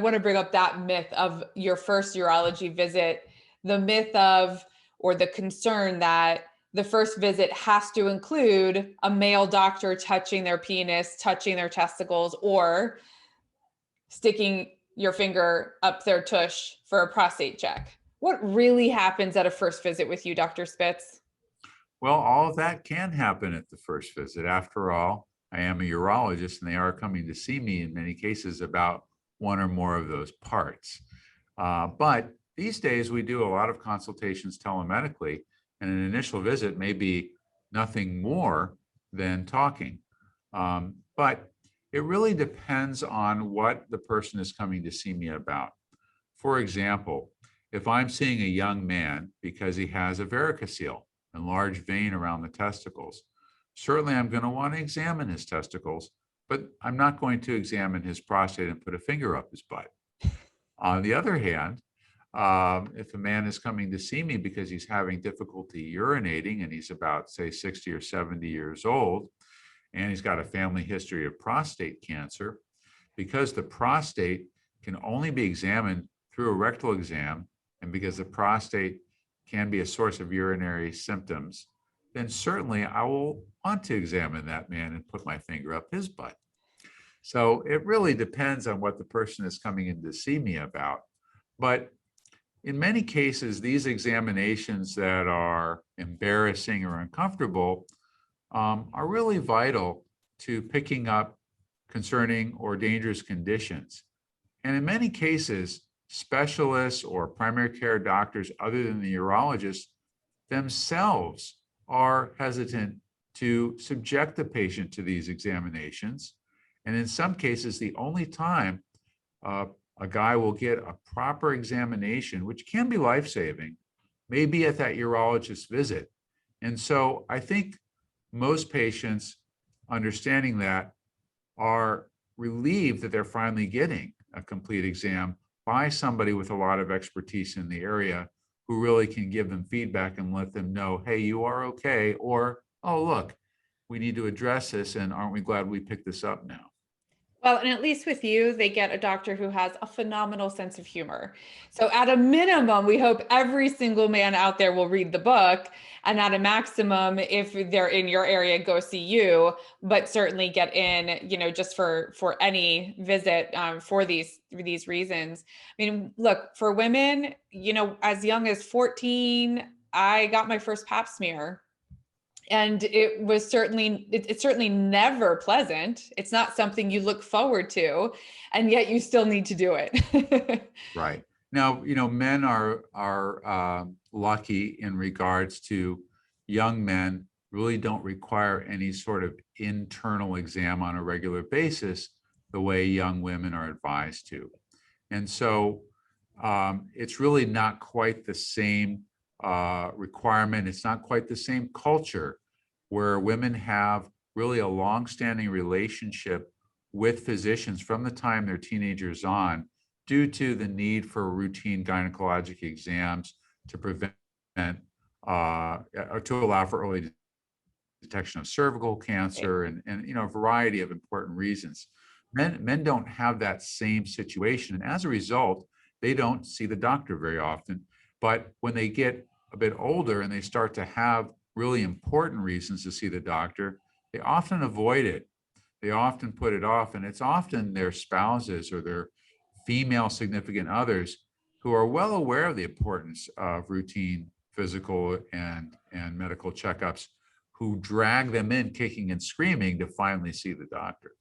want to bring up that myth of your first urology visit, the myth of, or the concern that the first visit has to include a male doctor touching their penis, touching their testicles, or sticking your finger up their tush for a prostate check. What really happens at a first visit with you, Dr. Spitz? Well, all of that can happen at the first visit. After all, I am a urologist and they are coming to see me in many cases about one or more of those parts. But these days we do a lot of consultations telemedically, and an initial visit may be nothing more than talking. But it really depends on what the person is coming to see me about. For example, if I'm seeing a young man because he has a varicocele, a large vein around the testicles, certainly I'm going to want to examine his testicles, but I'm not going to examine his prostate and put a finger up his butt. On the other hand, if a man is coming to see me because he's having difficulty urinating and he's about, say, 60 or 70 years old, and he's got a family history of prostate cancer, because the prostate can only be examined through a rectal exam, and because the prostate can be a source of urinary symptoms, then certainly I will want to examine that man and put my finger up his butt. So it really depends on what the person is coming in to see me about. But in many cases, these examinations that are embarrassing or uncomfortable are really vital to picking up concerning or dangerous conditions. And in many cases, specialists or primary care doctors other than the urologist themselves are hesitant to subject the patient to these examinations. And in some cases, the only time a guy will get a proper examination, which can be life-saving, may be at that urologist visit. And so I think most patients, understanding that, are relieved that they're finally getting a complete exam by somebody with a lot of expertise in the area who really can give them feedback and let them know, hey, you are okay, or, oh, look, we need to address this, and aren't we glad we picked this up now? Well, and at least with you, they get a doctor who has a phenomenal sense of humor. So at a minimum, we hope every single man out there will read the book, and at a maximum, if they're in your area, go see you, but certainly get in, just for any visit for these reasons. I mean, look, for women, as young as 14, I got my first pap smear. And it was certainly, it's certainly never pleasant. It's not something you look forward to, and yet you still need to do it. Right. Now, men are lucky in regards to young men really don't require any sort of internal exam on a regular basis the way young women are advised to. And so it's really not quite the same requirement. It's not quite the same culture where women have really a long-standing relationship with physicians from the time they're teenagers on, due to the need for routine gynecologic exams to prevent or to allow for early detection of cervical cancer and a variety of important reasons. Men don't have that same situation, and as a result, they don't see the doctor very often. But when they get a bit older and they start to have really important reasons to see the doctor, they often avoid it. They often put it off, and it's often their spouses or their female significant others who are well aware of the importance of routine physical and medical checkups, who drag them in kicking and screaming to finally see the doctor.